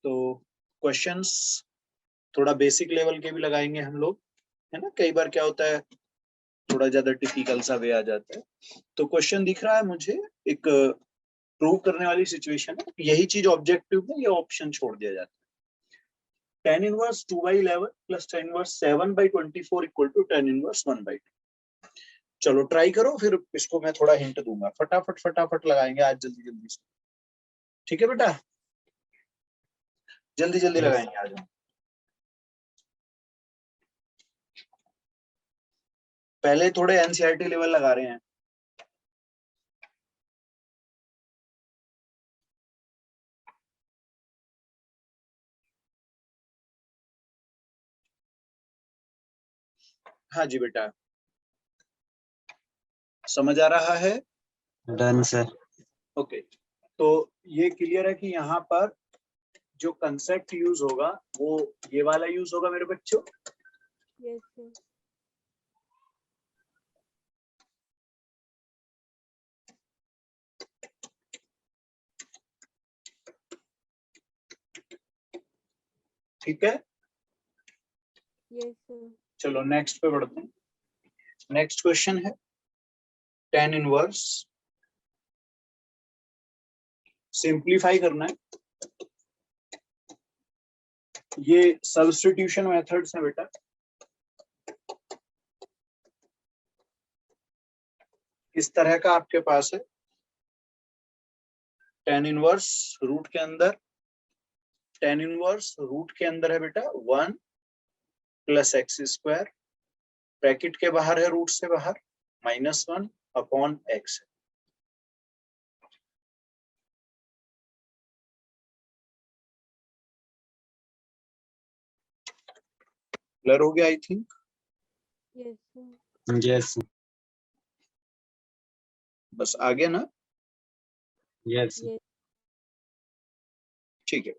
तो क्वेश्चंस थोड़ा basic level के भी लगाएंगे हम लोग, है ना। कई बार क्या होता है थोड़ा ज्यादा टिपिकल सा वे आ जाता है। तो क्वेश्चन दिख रहा है मुझे, एक प्रूव करने वाली सिचुएशन है, यही चीज ऑब्जेक्टिव में, ये ऑप्शन छोड़ दिया जाता है। tan inverse 2/11 plus tan inverse 7/24 equal to tan inverse 1/2। चलो ट्राई करो, फिर इसको मैं थोड़ा हिंट दूंगा। फटाफट फटाफट लगाएंगे आज, जल्दी जल्दी से। ठीक है बेटा, जल्दी जल्दी लगाएंगे आज हम। पहले थोड़े एनसीईआरटी लेवल लगा रहे हैं। हाँ जी बेटा, समझ आ रहा है? Done sir. ओके, तो ये क्लियर है कि यहाँ पर जो कंसेप्ट यूज होगा वो ये वाला यूज होगा मेरे बच्चों। Yes sir. ठीक है, यस सर। चलो नेक्स्ट पे बढ़ते हैं। नेक्स्ट क्वेश्चन है tan इनवर्स, सिंप्लीफाई करना है। ये सब्स्टिट्यूशन मेथड्स है बेटा। इस तरह का आपके पास है tan इनवर्स रूट के अंदर, tan इनवर्स रूट के अंदर है बेटा 1 प्लस एक्स स्क्वायर, ब्रैकेट के बाहर है रूट से बाहर -1 अपॉन एक्स। क्लियर हो गया I think? Yes sir. Yes बस आगे ना। Yes yes. ठीक है,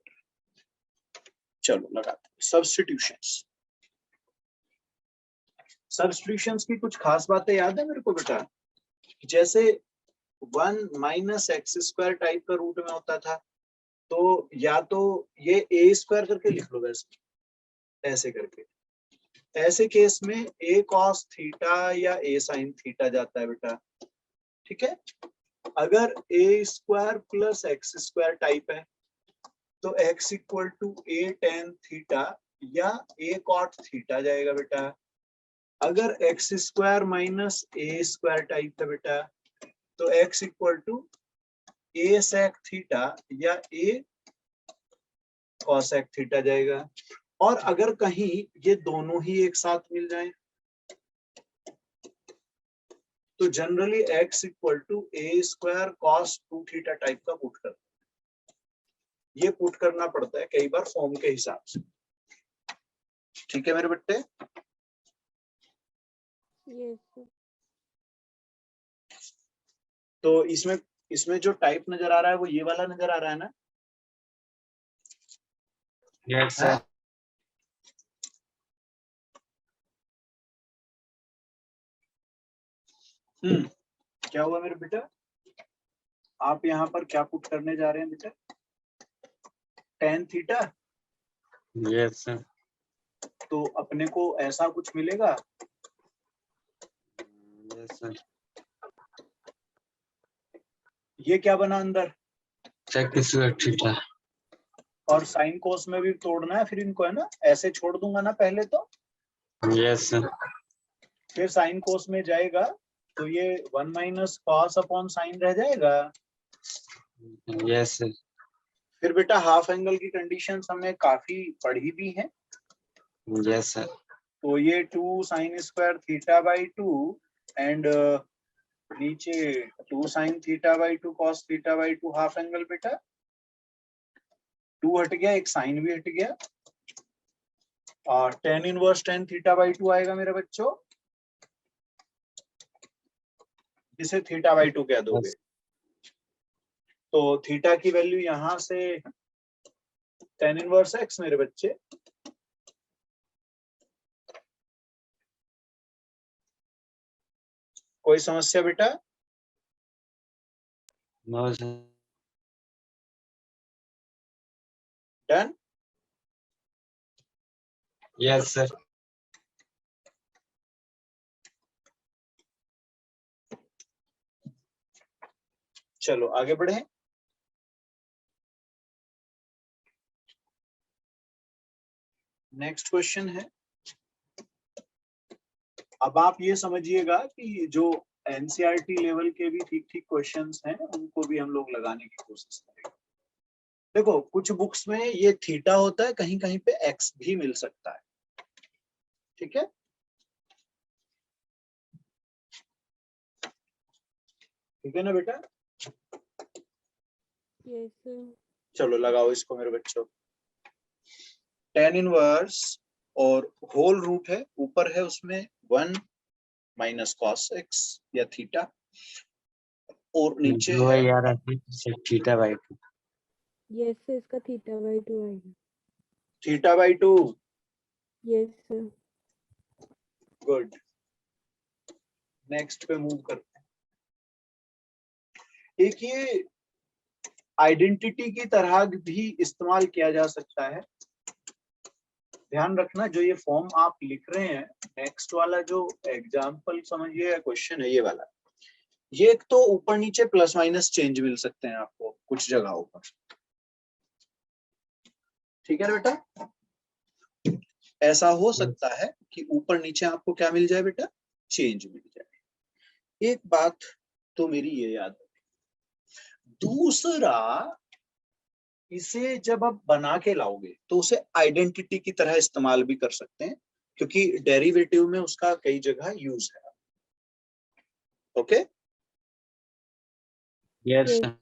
चलो लगाते हैं सब्स्टिट्यूशंस। सब्स्टिट्यूशंस की कुछ खास बातें याद है मेरे को बेटा? जैसे 1 माइनस एक्स स्क्वायर टाइप का रूट में होता था, तो या तो ये ए स्क्वायर करके लिख लो, वैसे ऐसे करके। ऐसे केस में ए कॉस थीटा या ए साइन थीटा जाता है बेटा। ठीक है, अगर A square plus x square type है तो x equal to a tan theta या ए कॉट थीटा जाएगा बेटा। अगर x square minus a square type है बेटा तो x equal to a sec theta या ए कॉसेक थीटा जाएगा। और अगर कहीं ये दोनों ही एक साथ मिल जाए तो generally x equal to a square cos 2 theta type का पुट करते हैं। ये पुट करना पड़ता है कई बार फॉर्म के हिसाब से। ठीक है मेरे बेटे? Yes sir. तो इसमें जो टाइप नजर आ रहा है वो ये वाला नजर आ रहा है ना? Yes sir. क्या हुआ मेरे बेटा? आप यहाँ पर क्या पुट करने जा रहे हैं बेटा? Tan theta. Yes sir. तो अपने को ऐसा कुछ मिलेगा। Yes sir. ये क्या बना अंदर? Sec square theta. और साइन कोस में भी तोड़ना है फिर इनको, है ना? ऐसे छोड़ दूंगा ना पहले तो, यस सर। फिर साइन कोस में जाएगा तो ये 1 माइनस कॉस अपॉन साइन रह जाएगा। Yes sir. फिर बेटा हाफ एंगल की कंडीशन हमें काफी पढ़ी भी है। Yes sir. तो ये 2 sine square theta by 2 and नीचे 2 sine theta by 2 cos theta by 2 half angle बेटा। 2 हट गया, एक साइन भी हट गया और tan inverse tan theta by 2 आएगा मेरे बच्चों, जिसे थीटा बाई 2 कह दोगे। तो थीटा की वैल्यू यहां से tan इनवर्स x मेरे बच्चे। कोई समस्या बेटा? No sir. Done. Yes, sir. चलो आगे बढ़े। नेक्स्ट क्वेश्चन है, अब आप ये समझिएगा कि जो एनसीईआरटी लेवल के भी ठीक ठीक क्वेश्चंस हैं उनको भी हम लोग लगाने की कोशिश करेंगे। देखो कुछ बुक्स में ये थीटा होता है, कहीं कहीं पे एक्स भी मिल सकता है, ठीक है। ठीक है ना बेटा? Yes, sir. चलो लगाओ इसको मेरे बच्चों। tan इनवर्स और होल रूट है, ऊपर है उसमें 1 माइनस कॉस एक्स या थीटा, और नीचे जो है है यार थीटा बाई 2। Yes, sir. इसका theta by 2 आएगा। Theta by 2। Yes, sir. Good, next पे मूव करते हैं। एक ये आइडेंटिटी की तरह भी इस्तेमाल किया जा सकता है। ध्यान रखना जो ये फॉर्म आप लिख रहे हैं, नेक्स्ट वाला जो एग्जाम्पल समझिए या क्वेश्चन है ये वाला, ये एक तो ऊपर नीचे प्लस माइनस चेंज मिल सकते हैं आपको कुछ जगहों पर, ठीक है बेटा। ऐसा हो सकता है कि ऊपर नीचे आपको क्या मिल जाए बेटा, चेंज मिल जाए। एक बात तो मेरी ये याद है। दूसरा, इसे जब आप बना के लाओगे तो उसे आइडेंटिटी की तरह इस्तेमाल भी कर सकते हैं, क्योंकि डेरिवेटिव में उसका कई जगह यूज है। Okay yes Yes. सर।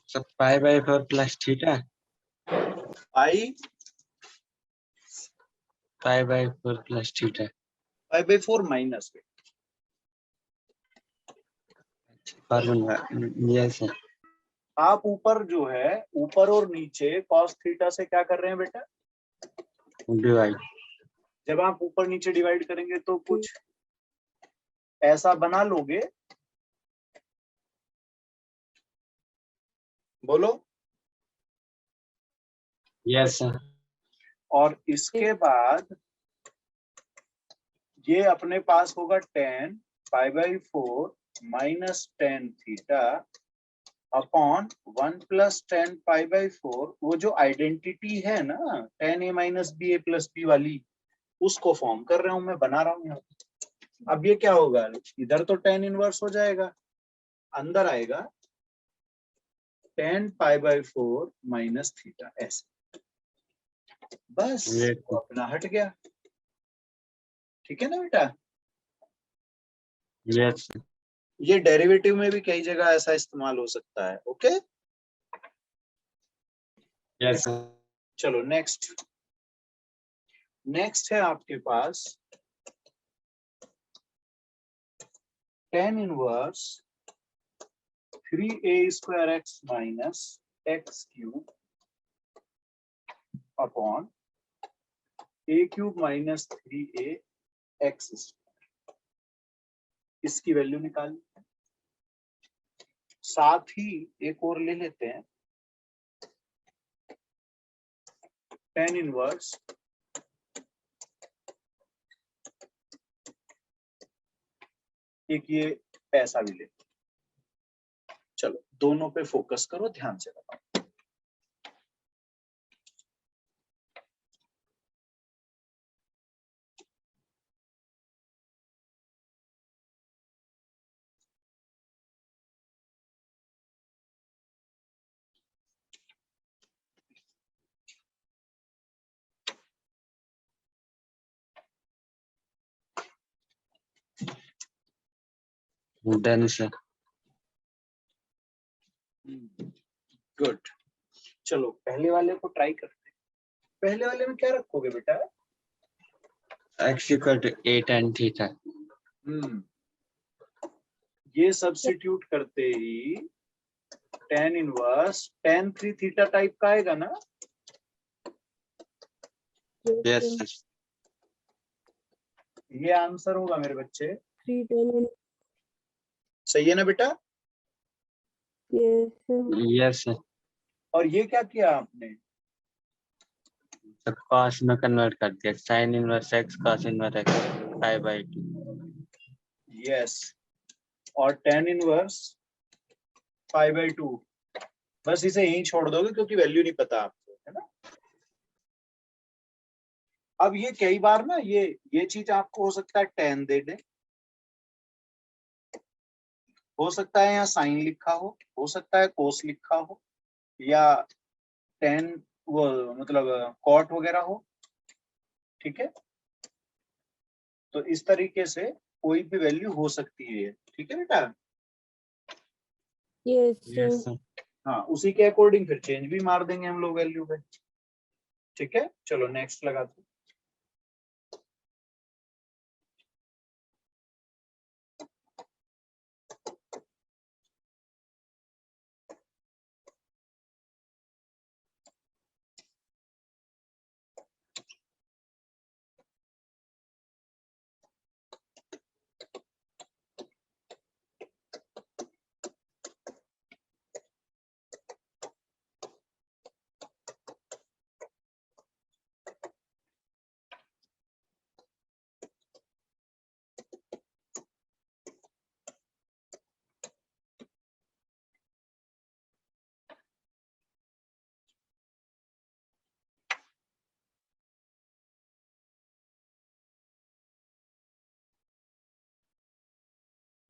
सब pi by 4 plus theta, I pi by 4 plus theta. 5/4 minus में फॉर्मूला यस सर। आप ऊपर जो है, ऊपर और नीचे कॉस थीटा से क्या कर रहे हैं बेटा, डिवाइड। जब आप ऊपर नीचे डिवाइड करेंगे तो कुछ ऐसा बना लोगे, बोलो। Yes sir. और इसके बाद ये अपने पास होगा tan π/4 minus tan theta upon 1 plus tan π/4। वो जो आइडेंटिटी है ना tan a minus b a plus b वाली, उसको फॉर्म कर रहा हूं मैं, बना रहा हूं यहाँ। अब ये क्या होगा, इधर तो tan इनवर्स हो जाएगा, अंदर आएगा tan π/4 माइनस थीटा, ऐसे बस वो अपना हट गया। ठीक है ना बेटा? Yes sir. ये डेरिवेटिव में भी कई जगह ऐसा इस्तेमाल हो सकता है। Okay yes sir. चलो नेक्स्ट। नेक्स्ट है आपके पास tan inverse 3a² x minus x³ upon a³ minus 3a x²। इसकी वैल्यू निकाल, साथ ही एक और ले लेते हैं tan इनवर्स एक ये ऐसा भी लेते हैं। चलो दोनों पे फोकस करो, ध्यान से बताओ। Done sir. गुड, चलो पहले वाले को ट्राई करते हैं। पहले वाले में क्या रखोगे बेटा? x equal to a tan theta. ये सब्स्टिट्यूट करते ही tan inverse tan 3 theta type का आएगा ना? Yes, sir. sir. ये आंसर होगा मेरे बच्चे, 3 tan सही है ना बेटा? yes sir. Yes, sir. और ये क्या किया आपने? तो cos में कन्वर्ट कर दिया, sin inverse x cos inverse x pi by 2. Yes, और tan इनवर्स पाई बाई 2, बस इसे यहीं छोड़ दोगे क्योंकि वैल्यू नहीं पता आपको, है ना? अब ये कई बार ना ये चीज आपको हो सकता है tan दे दे, हो सकता है यहाँ साइन लिखा हो सकता है कोस लिखा हो, या tan वो मतलब कॉट वगैरह हो, ठीक है? तो इस तरीके से कोई भी वैल्यू हो सकती है, ठीक है बेटा? yes sir. Yes, sir. हाँ, उसी के अकॉर्डिंग फिर चेंज भी मार देंगे हम लोग वैल्यू पे, ठीक है? चलो नेक्स्ट लगाते हैं।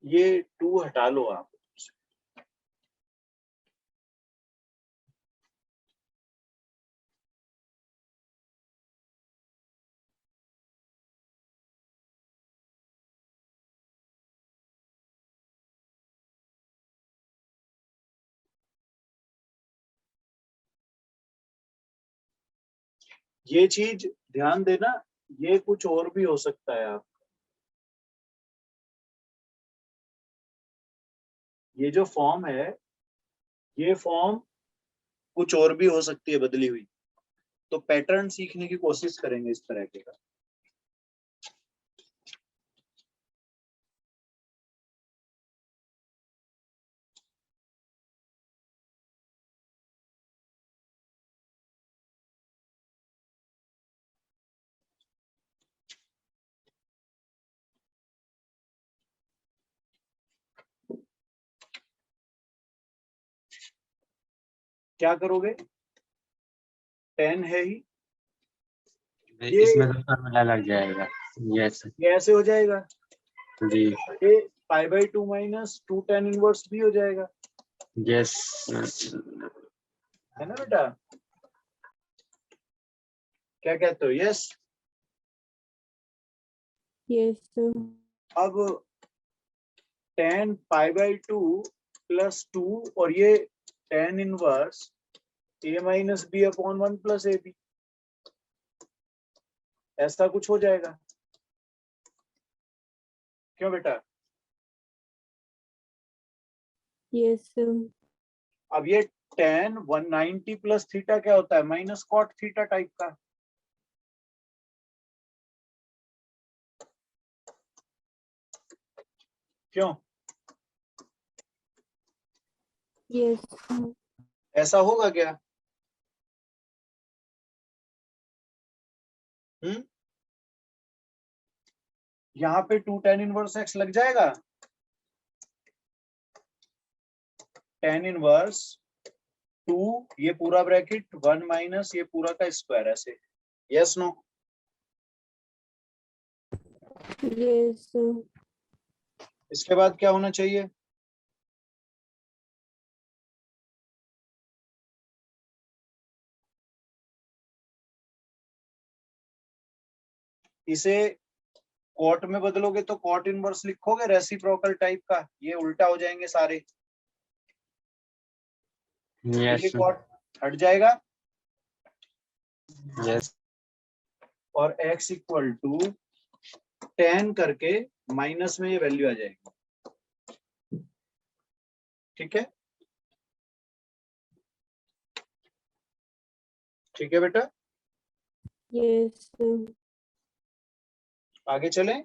ये 2 हटा लो आप, ये चीज ध्यान देना, ये कुछ और भी हो सकता है। आप ये जो फॉर्म है, ये फॉर्म कुछ और भी हो सकती है बदली हुई, तो पैटर्न सीखने की कोशिश करेंगे इस तरह के का। क्या करोगे? 10 है ही, ये इसमें तो फॉर्मूला लग जाएगा। Yes, sir. ये ऐसे हो जाएगा, जी। ये पाई बाई 2 माइनस 2 tan इनवर्स भी हो जाएगा, Yes. है ना बेटा? क्या कहते हो? यस। yes sir. अब tan पाई बाई 2 प्लस 2 और ये tan inverse a minus b upon 1 plus a b, ऐसा कुछ हो जाएगा। क्यों बेटा? yes sir. अब ये tan 190 प्लस थीटा क्या होता है? माइनस कॉट थीटा टाइप का। क्यों? yes sir. ऐसा होगा क्या? यहाँ पे 2 tan इनवर्स x लग जाएगा, tan इनवर्स 2 ये पूरा ब्रैकेट 1 माइनस ये पूरा का स्क्वायर, ऐसे। Yes no? yes sir. इसके बाद क्या होना चाहिए? इसे कॉट में बदलोगे तो कॉट इनवर्स लिखोगे रेसिप्रोकल टाइप का, ये उल्टा हो जाएंगे सारे, Yes, ये sir. कॉट हट जाएगा, Yes. और x इक्वल टू 10 करके माइनस में ये वैल्यू आ जाएगी। ठीक है, ठीक है बेटा, Yes. आगे चलें।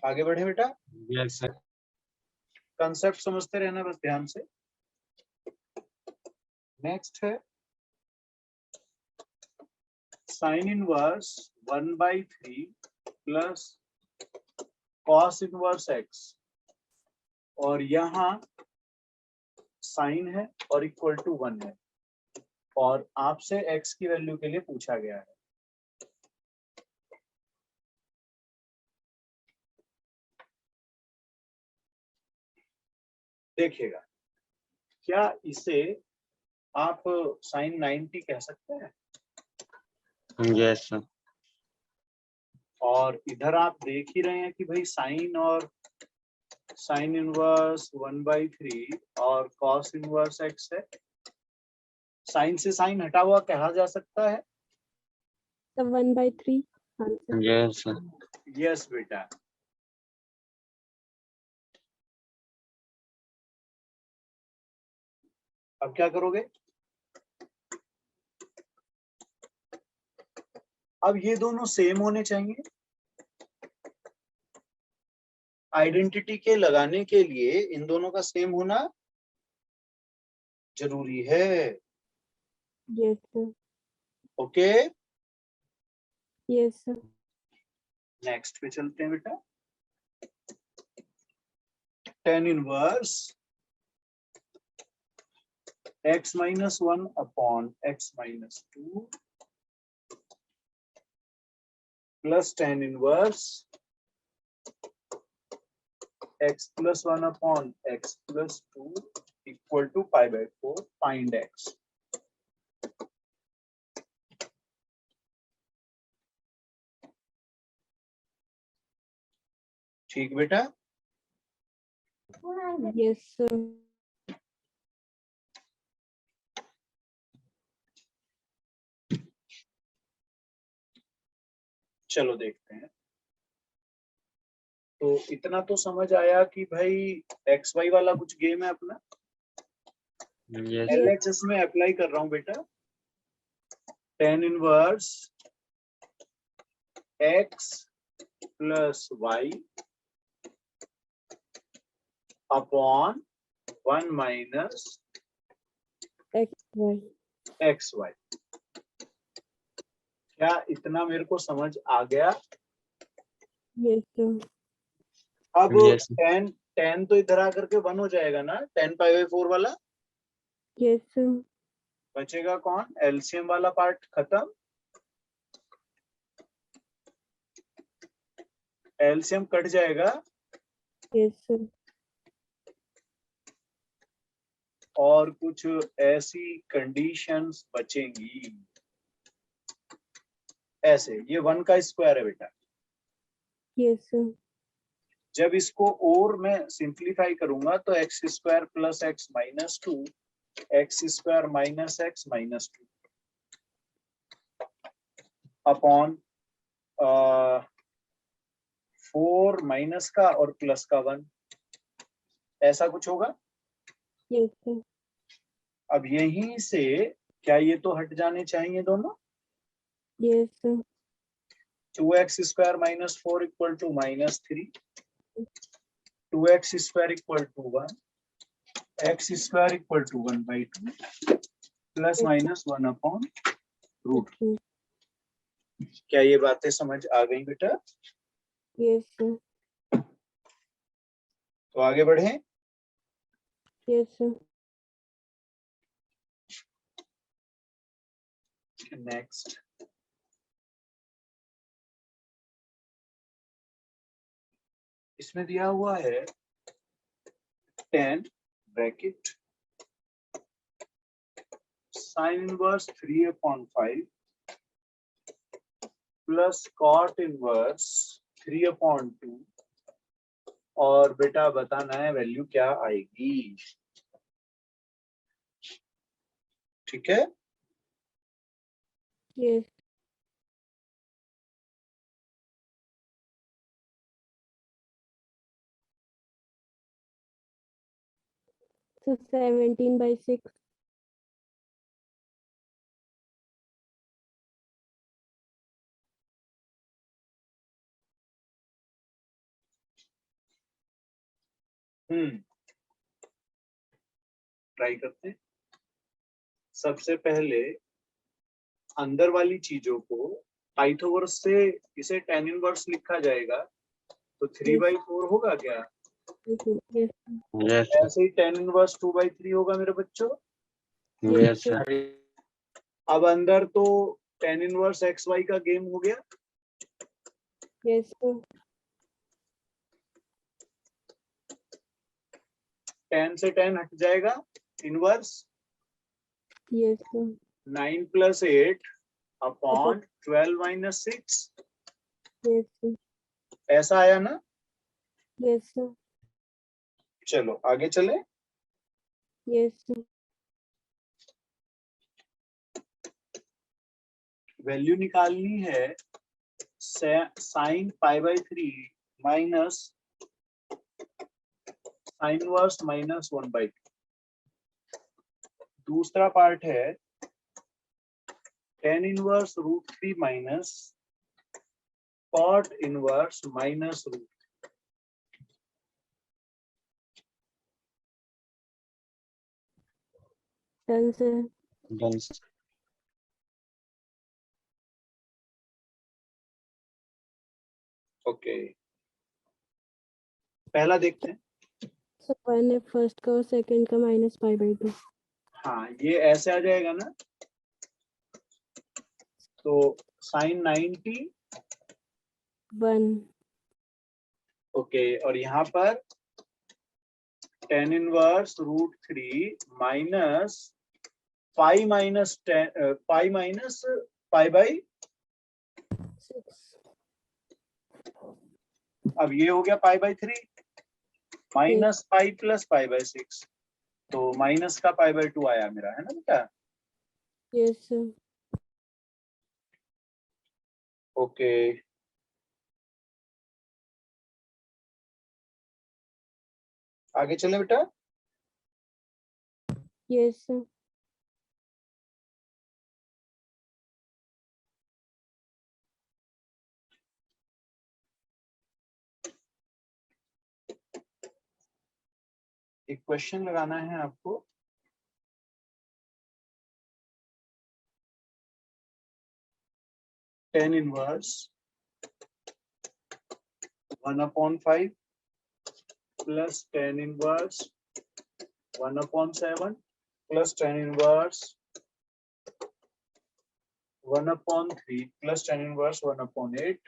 आगे बढ़े बेटा, Yes, sir. कंसेप्ट समझते रहना बस ध्यान से। नेक्स्ट है sign inverse 1/3 plus cos inverse x, और यहाँ साइन है और इक्वल टू 1 है, और आपसे x की वैल्यू के लिए पूछा गया है। देखिएगा, क्या इसे आप साइन 90 कह सकते हैं? Yes, sir. और इधर आप देख ही रहे हैं कि भाई साइन और साइन इनवर्स 1/3 और कॉस इनवर्स x है। साइन से साइन हटा हुआ कहा जा सकता है? The 1/3 answer. Yes, sir. Yes बेटा। अब क्या करोगे? अब ये दोनों सेम होने चाहिए। आइडेंटिटी के लगाने के लिए इन दोनों का सेम होना जरूरी है। Yes, sir. Okay, Yes, sir. Next पे चलते हैं बेटा। tan inverse x minus 1 upon x minus 2 plus tan inverse x plus 1 upon x plus 2 equal to π/4 find x। ठीक बेटा, Yes, sir. चलो देखते हैं। तो इतना तो समझ आया कि भाई एक्स वाई वाला कुछ गेम है अपना। Yes. LHS में अप्लाई कर रहा हूं बेटा। tan inverse x plus y upon 1 minus XY. X y. क्या इतना मेरे को समझ आ गया? Yes, sir. अब Yes. tan तो इधर आकर के 1 हो जाएगा ना, tan π/4 वाला। Yes, sir. बचेगा कौन? एलसीएम वाला पार्ट खत्म। एलसीएम कट जाएगा Yes, sir. और कुछ ऐसी कंडीशंस बचेंगी। ऐसे ये 1 का स्क्वायर है बेटा। Yes, sir. जब इसको और मैं सिंप्लीफाई करूंगा तो x square plus x minus 2 x square minus x minus 2 upon 4 minus का और प्लस का 1, ऐसा कुछ होगा। Yes, sir. अब यहीं से क्या ये तो हट जाने चाहिए दोनों। Yes, sir. 2x square minus 4 equal to minus 3, 2x square equal to 1, x square equal to 1/2 plus minus 1 upon root. Okay. क्या ये बातें समझ आ गई बेटा? Yes, sir. तो आगे बढ़े। Yes, sir. नेक्स्ट, इसमें दिया हुआ है tan bracket sin inverse 3/5 plus cot inverse 3/2 और बेटा बताना है वैल्यू क्या आएगी। ठीक है, Yes. So 17/6. ट्राई करते हैं। सबसे पहले अंदर वाली चीजों को पाइथागोरस से इसे tan इनवर्स लिखा जाएगा, तो 3/4 होगा क्या? Yes. यस ऐसे ही tan इनवर्स 2/3 होगा मेरे बच्चों। यस सर अब अंदर तो tan इनवर्स xy का गेम हो गया। Yes, sir. tan से tan हट जाएगा, inverse Yes, sir. 9 + 8 upon 12 - 6, Yes, sir. ऐसा आया ना। Yes, sir. चलो आगे चले। Yes, sir. वैल्यू निकालनी है sin π/3 माइनस sin इनवर्स -1/2। दूसरा पार्ट है tan inverse √3 minus cot inverse -√। Done, sir. Done okay, पहला देखते हैं। So 1 है फर्स्ट का और सेकंड का -π/2. हाँ, ये ऐसे आ जाएगा ना, तो sin 90। 1. ओके, और यहाँ पर tan inverse √3 minus pi minus pi minus π/। 6. अब ये हो गया π/3 माइनस पाई प्लस π/6, तो माइनस का π/2 आया मेरा, है ना बेटा। Yes, sir. ओके, आगे चले बेटा। Yes, sir. एक क्वेश्चन लगाना है आपको। tan inverse 1/5 plus tan inverse 1/7 plus tan inverse 1/3 plus tan inverse 1/8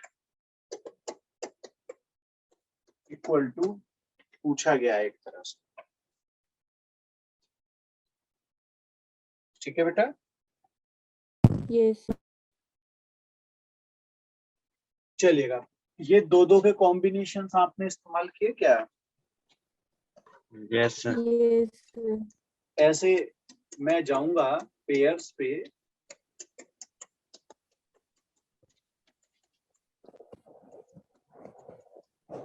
equal to पूछा गया है एक तरह से। ठीक है बेटा। Yes. चलिएगा, ये दो के कॉम्बिनेशन आपने इस्तेमाल किए क्या? Yes sir Yes, sir. ऐसे मैं जाऊंगा पेयर्स पे,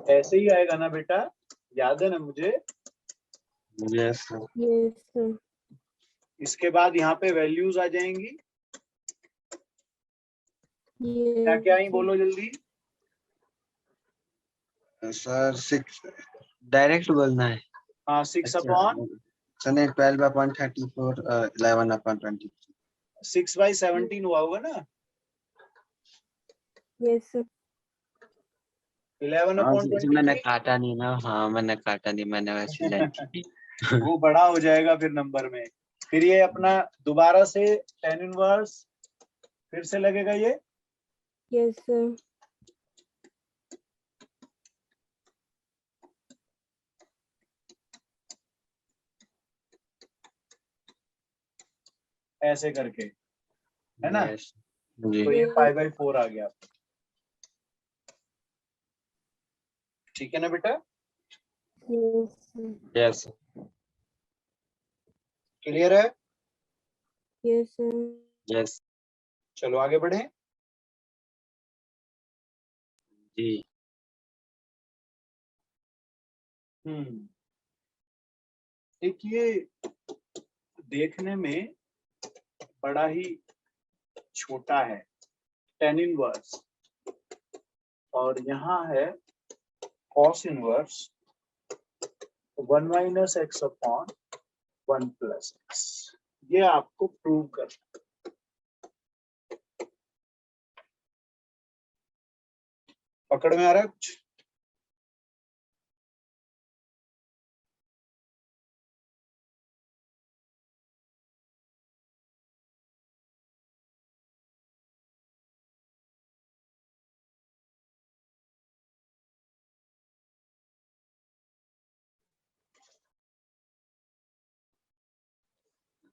ऐसे ही आएगा ना बेटा, याद है ना मुझे। Yes sir Yes, sir. इसके बाद यहाँ पे वैल्यूज आ जाएंगी। क्या Yes, क्या आई sir. बोलो जल्दी। सर 6 डायरेक्ट बोलना है हाँ, 6/। सर 12/34 11/20 6/17 हुआ होगा ना। Yes, sir. 11/20 मैंने काटा नहीं ना। हाँ मैंने काटा नहीं, मैंने वैसे लाइन की। वो बड़ा हो जाएगा फिर नंबर में। फिर ये अपना दोबारा से tan इनवर्स फिर से लगेगा ये। Yes, sir. ऐसे करके, है ना। यस जी तो ये π/4 आ गया। ठीक है ना बेटा। Yes, sir. Yes. क्लियर है? Yes, sir. Yes. चलो आगे बढ़े। जी। एक ये देखने में बड़ा ही छोटा है, tan इनवर्स, और यहाँ है cos inverse 1 minus x upon 1 plus x. ये आपको प्रूव करना। पकड़ में आ रहा है कुछ?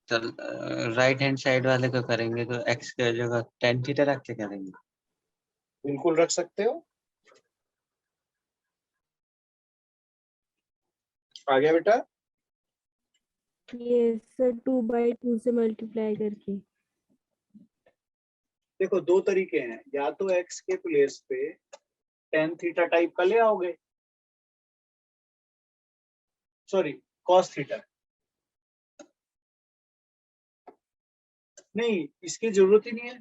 चल राइट हैंड साइड वाले को करेंगे तो x की जगह tan थीटा रख के करेंगे। बिल्कुल रख सकते हो। आ गया बेटा? Yes, sir. 2/2 से मल्टीप्लाई करके। देखो दो तरीके हैं, या तो x के प्लेस पे tan थीटा टाइप का ले आओगे, सॉरी cos थीटा। नहीं, इसकी जरूरत ही नहीं है,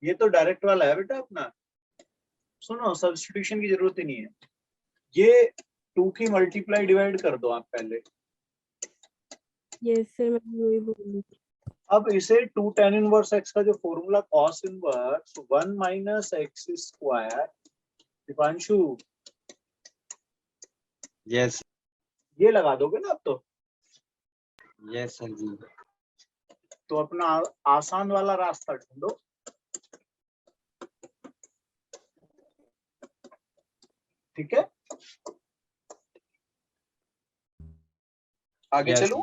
ये तो डायरेक्ट वाला है बेटा अपना। सुनो, सब्स्टिट्यूशन की जरूरत ही नहीं है। ये 2 की मल्टीप्लाई डिवाइड कर दो आप पहले। Yes, sir. मैं वही बोल रही थी। अब इसे 2 tan इनवर्स x का जो formula cos inverse 1 minus x square, Deepanshu yes. ये लगा दोगे ना अब तो? यस सर जी। तो अपना आसान वाला रास्ता ढूंढो। ठीक है, आगे यस। चलो।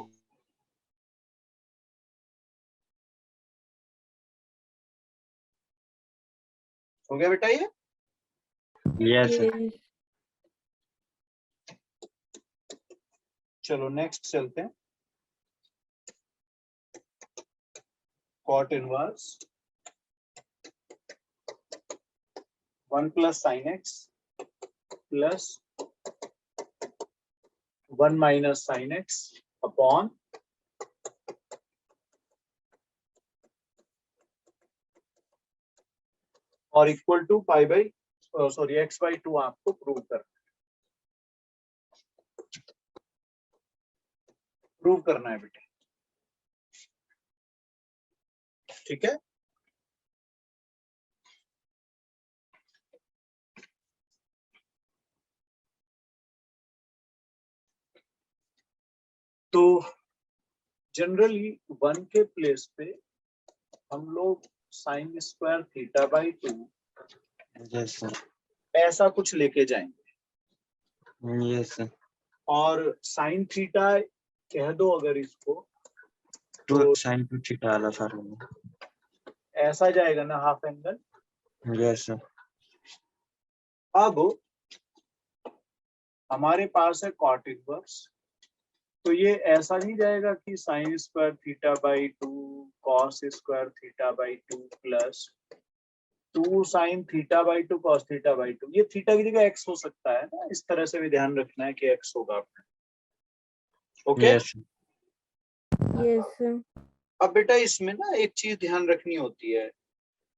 हो गया बेटा ये? Yes sir. Yes. चलो नेक्स्ट चलते हैं। cot inverse 1 plus sine x plus 1 minus sine x upon और equal to pi by sorry x/2 आपको प्रूव करना है बेटे। ठीक है, तो जनरली 1 के प्लेस पे हम लोग sine square theta by 2 yes sir. ऐसा कुछ लेके जाएंगे, यस सर। और साइन थीटा कह दो अगर इसको, तो तो sin 2 थीटा वाला फार्मूला। ऐसा जाएगा ना हाफ एंगल। Yes sir. अब हमारे पास है cot इनवर्स, तो ये ऐसा नहीं जाएगा कि sine square theta by 2 cos square theta by 2 plus 2 sine theta by 2 cos theta by 2। ये थीटा की जगह एक्स हो सकता है ना, इस तरह से भी ध्यान रखना है कि एक्स होगा। Okay, yes. Yes, sir. अब बेटा इसमें ना एक चीज ध्यान रखनी होती है,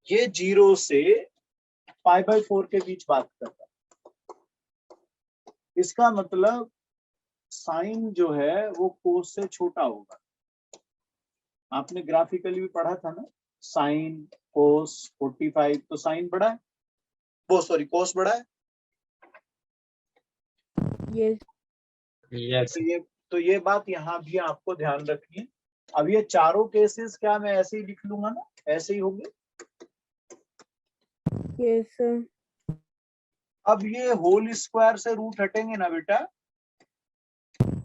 ये 0 से π/4 के बीच बात करता है। इसका मतलब साइन जो है वो कोस से छोटा होगा। आपने ग्राफिकली भी पढ़ा था ना, साइन कोस 45, तो साइन बड़ा है, वो सॉरी कोस बड़ा है। Yes. यस। तो ये बात यहाँ भी आपको ध्यान रखनी है। अब ये चारों केसेस क्या मैं ऐसे ही लिख लूंगा ना, ऐसे ही होंगे। Yes, sir. अब ये होल स्क्वायर से रूट हटेंगे ना बेटा,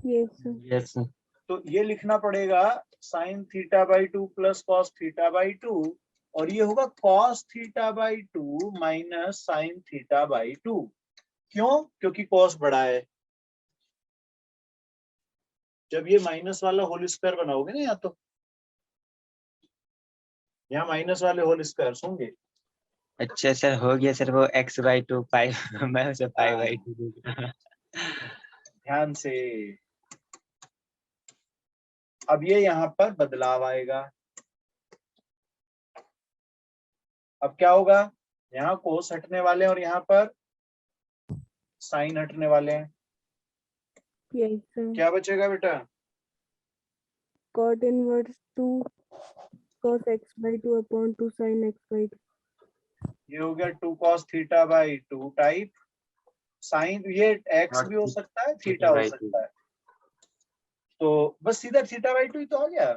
Yes, sir. Yes sir. तो ये लिखना पड़ेगा sine theta by 2 plus cos theta by 2, और ये होगा cos theta by 2 minus sine theta by 2। क्यों? क्योंकि कॉस बड़ा है। जब ये माइनस वाला होल स्क्वायर बनाओगे ना, या तो यहाँ माइनस वाले होल स्क्वायर होंगे। अच्छा सर, हो गया सर वो x/2 पाई मैं उसे π/2 ध्यान से। अब ये यहाँ पर बदलाव आएगा। अब क्या होगा, यहाँ कोस हटने वाले हैं और यहाँ पर साइन हटने वाले हैं। Yes, sir. क्या बचेगा बेटा? Cot inverse 2 cos x/2 upon 2 sin x/2. ये हो गया 2 cos θ/2 टाइप साइन, ये x भी हो सकता है, थीटा हो सकता है। तो बस सीधा θ/2 ही तो आ गया।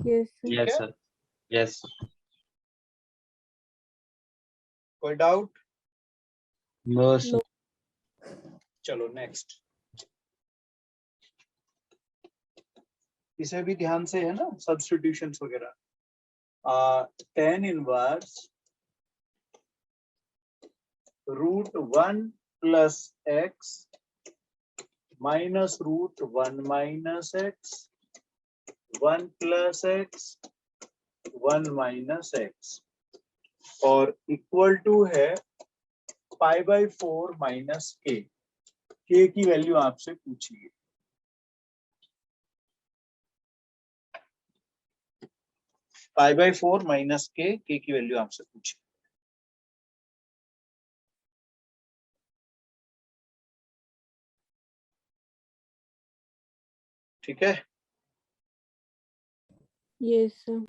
Yes, sir. ठीक यस है, सर, यस। कोई डाउट? No sir. चलो नेक्स्ट। इसे भी ध्यान से है ना, सब्स्टिट्यूशंस वगैरह। tan inverse √1 + x -√1 - x 1 + x 1 - x और इक्वल टू है π/4 - k। k की वैल्यू आपसे पूछी है। π/4 - k की वैल्यू आपसे पूछी। ठीक है, Yes, sir.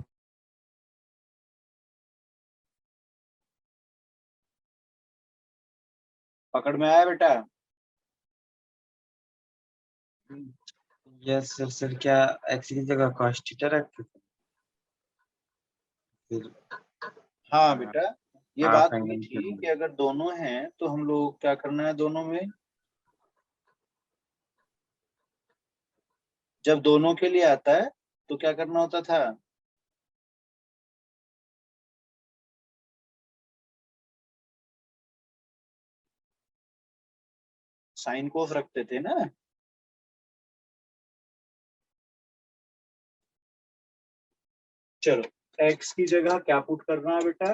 पकड़ में आया बेटा? Yes sir. सर क्या x की जगह cos थीटा रखते थे? फिर हाँ बेटा, ये हाफ बात हुई एंगल थी कि अगर दोनों हैं तो हम लोग क्या करना है, दोनों में जब दोनों के लिए आता है तो क्या करना होता था, साइन कोस रखते थे ना। चलो x की जगह क्या पुट करना है बेटा,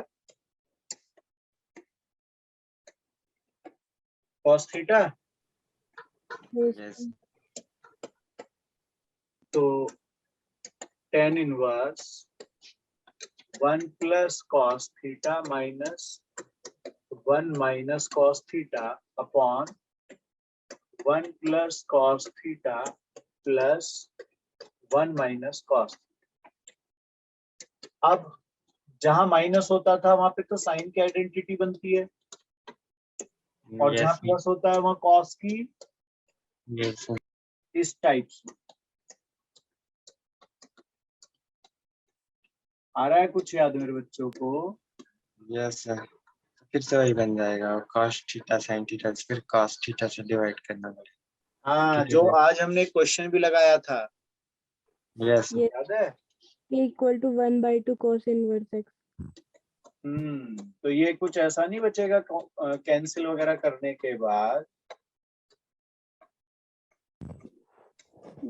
cos theta. Yes, yes sir. तो tan inverse 1 + cos theta -1 - cos theta upon 1 + cos theta plus 1 - cos। अब जहां माइनस होता था वहां पे तो साइन की आइडेंटिटी बनती है, और जहां यस प्लस होता है वहां कॉस की, यस सर। इस टाइप से। आ रहा है कुछ याद मेरे बच्चों को? यस सर, फिर से वही बन जाएगा, cos थीटा sin थीटा फिर cos थीटा से डिवाइड करना पड़ेगा। हाँ, ठीक जो है। आज हमने क्वेश्चन भी लगाया था, यस Yes, याद है? equal to 1/2 cos inverse x. तो ये कुछ ऐसा नहीं बचेगा कैंसिल वगैरह करने के बाद।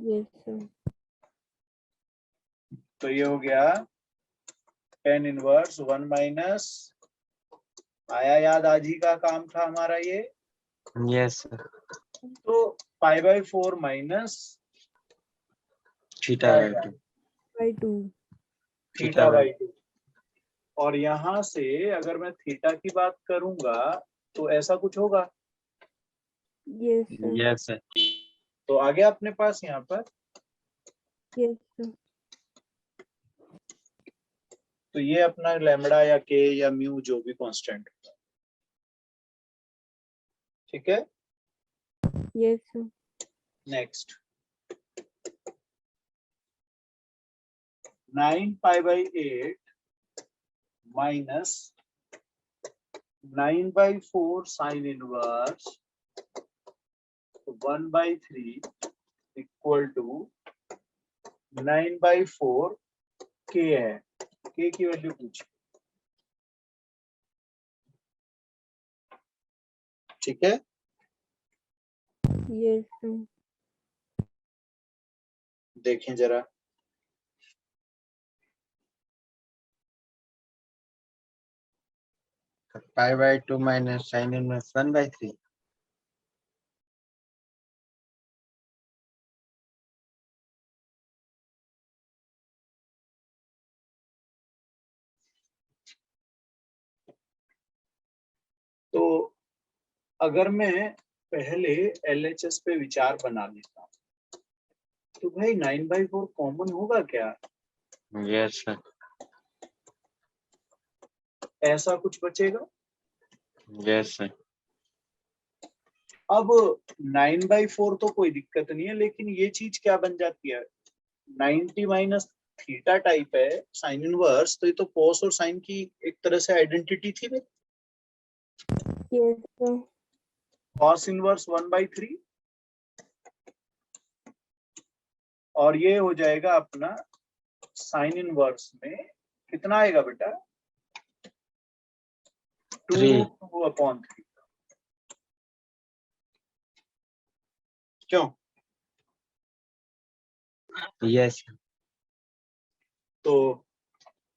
Yes, sir. तो ये हो गया tan इनवर्स 1 माइनस, आया याद? आज ही का काम था हमारा ये। Yes sir. तो π/4 माइनस θ/2 By 2. θ/2। और यहां से अगर मैं थीटा की बात करूंगा तो ऐसा कुछ होगा। Yes, sir. Yes sir. तो आ गया अपने पास यहाँ पर। Yes, sir. तो ये अपना लैम्बडा या के या म्यू जो भी कांस्टेंट। ठीक है, Yes, sir. Next 9π/8 minus 9/4 sine inverse 1/3 equal to 9/4 के है। के की वैल्यू पूछी। ठीक है, Yes, sir. देखें जरा। पाई बाई 2 माइनस साइन इनवर्स 1/3। तो अगर मैं पहले LHS पे विचार बना लेता हूँ तो भाई 9/4 कॉमन होगा क्या? Yes sir. ऐसा कुछ बचेगा? Yes sir. अब 9/4 तो कोई दिक्कत नहीं है, लेकिन ये चीज क्या बन जाती है? 90 माइनस थीटा टाइप है साइन इनवर्स, तो ये तो कॉस और साइन की एक तरह से आइडेंटिटी थी भाई। Yes, sir. कॉस इनवर्स 1/3 और ये हो जाएगा अपना साइन इनवर्स में कितना आएगा बेटा? 3। 2/3। क्यों? यस। तो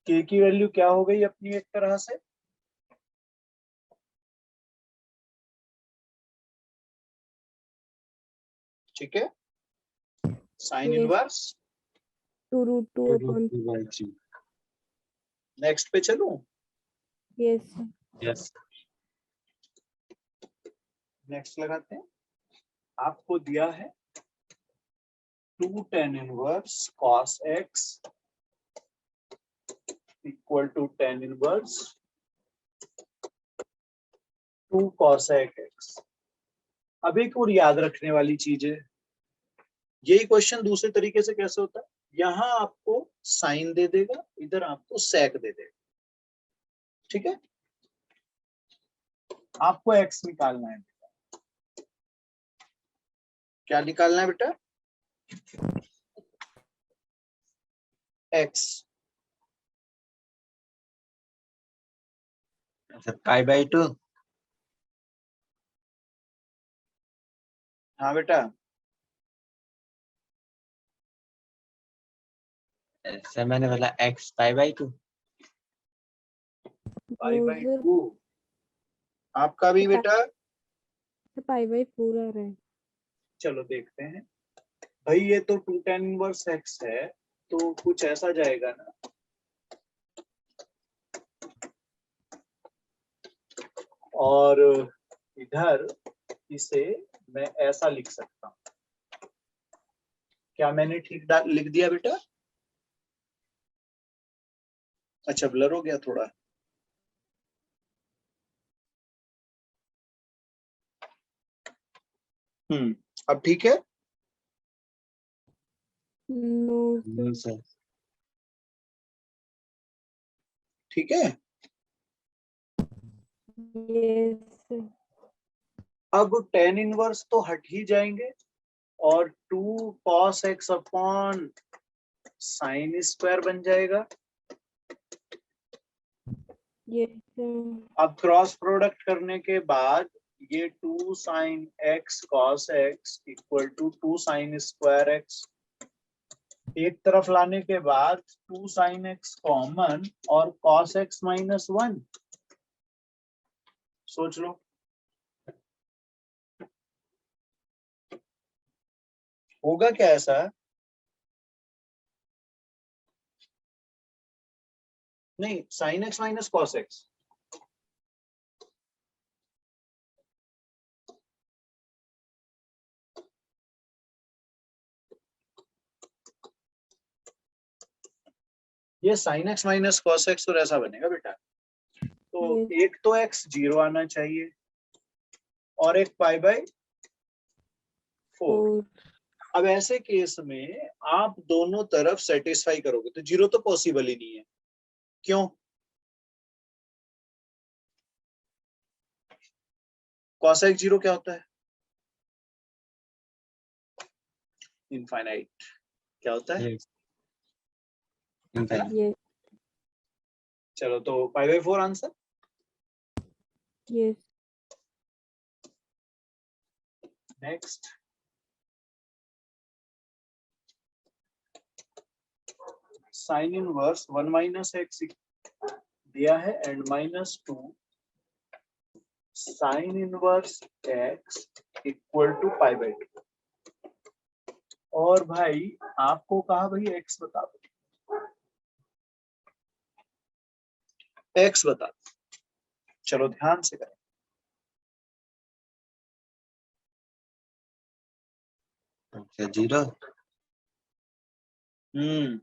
k की वैल्यू क्या हो गई अपनी एक तरह से? ठीक है, साइन Yes. इनवर्स। 2√2/3. नेक्स्ट पे चलूं? Yes, sir. यस। नेक्स्ट लगाते हैं। आपको दिया है 2 tan inverse cos x equal to tan inverse 2 cosec x। अब एक और याद रखने वाली चीज है, यही क्वेश्चन दूसरे तरीके से कैसे होता है, यहां आपको साइन दे देगा, इधर आपको सेक दे देगा। ठीक है, आपको x निकालना है। क्या निकालना है बेटा? x। Pi by 2। हाँ बेटा, सर मैंने बोला x पाई बाई 2। π/2। आपका भी बेटा? π/4 आ रहा है. चलो देखते हैं। भाई ये तो 2 tan इनवर्स x है, तो कुछ ऐसा जाएगा ना, और इधर इसे मैं ऐसा लिख सकता हूं। क्या मैंने ठीक लिख दिया बेटा? अच्छा, ब्लर हो गया थोड़ा। अब ठीक है? No, sir. सर। ठीक है। Yes, sir. अब tan इनवर्स तो हट ही जाएंगे और 2 cos x upon sine square बन जाएगा। Yes, sir. अब क्रॉस प्रोडक्ट करने के बाद ये 2 sign x cos x equal to 2 sine square x, एक तरफ लाने के बाद 2 साइन x कॉमन और cos x माइनस 1। सोच लो, होगा क्या ऐसा? नहीं, sine x minus cos x। ये sine x minus cos x तो ऐसा बनेगा बेटा। तो Yes. एक तो x 0 आना चाहिए और एक π/4। 4. अब ऐसे केस में आप दोनों तरफ सेटिस्फाई करोगे तो 0 तो पॉसिबल ही नहीं है। क्यों? cos x 0 क्या होता है? इनफाइनाइट। क्या होता है? यस। इनफाइनाइट। Yes. चलो, तो π/4 answer. Yes. Next, sine inverse 1 minus x दिया है and -2 sine inverse x equal to π/2। और भाई आपको कहा भाई एक्स बता दो, एक्स बता दो। चलो ध्यान से करें। अच्छा 0। हम्म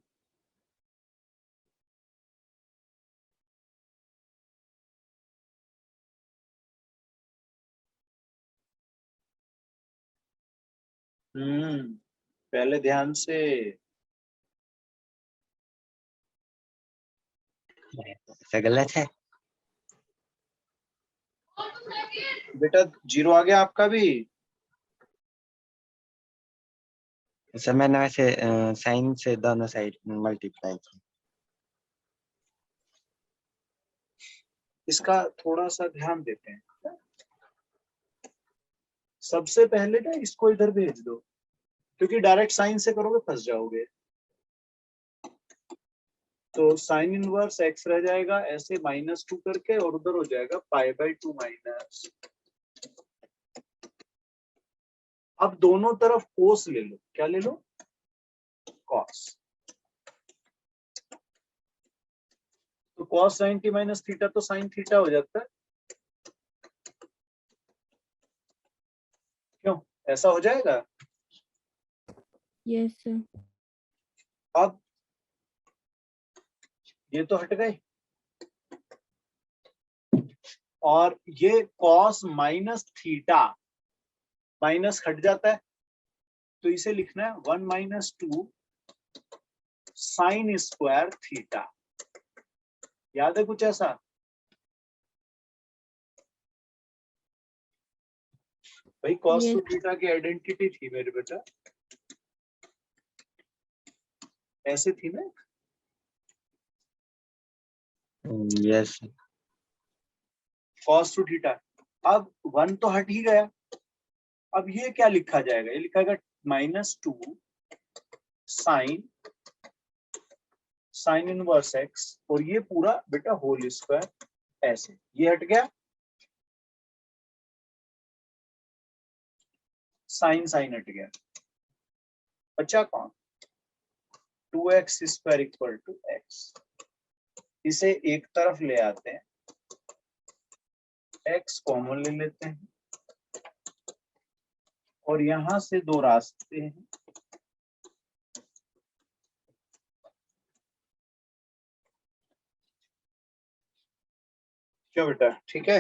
पहले ध्यान से। ऐसा गलत है। बेटा 0 आ गया आपका भी। सर मैंने वैसे साइन से दोनों साइड मल्टीप्लाई किया। इसका थोड़ा सा ध्यान देते हैं। सबसे पहले ना इसको इधर भेज दो, क्योंकि डायरेक्ट साइन से करोगे फंस जाओगे। तो साइन इनवर्स एक्स रह जाएगा ऐसे -2 करके, और उधर हो जाएगा π/2 माइनस। अब दोनों तरफ कोस ले लो। क्या ले लो? कॉस। तो कॉस 90 माइनस थीटा तो साइन थीटा हो जाता है। क्यों ऐसा हो जाएगा? Yes sir. अब ये तो हट गए, और ये कॉस माइनस थीटा माइनस हट जाता है, तो इसे लिखना है 1 - 2 साइन स्क्वायर थीटा। याद है कुछ ऐसा? भाई कॉस Yes. टू थीटा की आइडेंटिटी थी मेरे बेटा, ऐसे थी ना। यस। Cos two theta. अब 1 तो हट ही गया। अब ये क्या लिखा जाएगा? ये लिखा जाएगा -2 साइन इनवर्स एक्स, और ये पूरा बेटा होल स्क्वायर। ऐसे ये हट गया, साइन साइन हट गया, बचा कौन? 2x² equal to x। इसे एक तरफ ले आते हैं, x कॉमन ले लेते हैं, और यहां से दो रास्ते हैं। क्या बेटा ठीक है?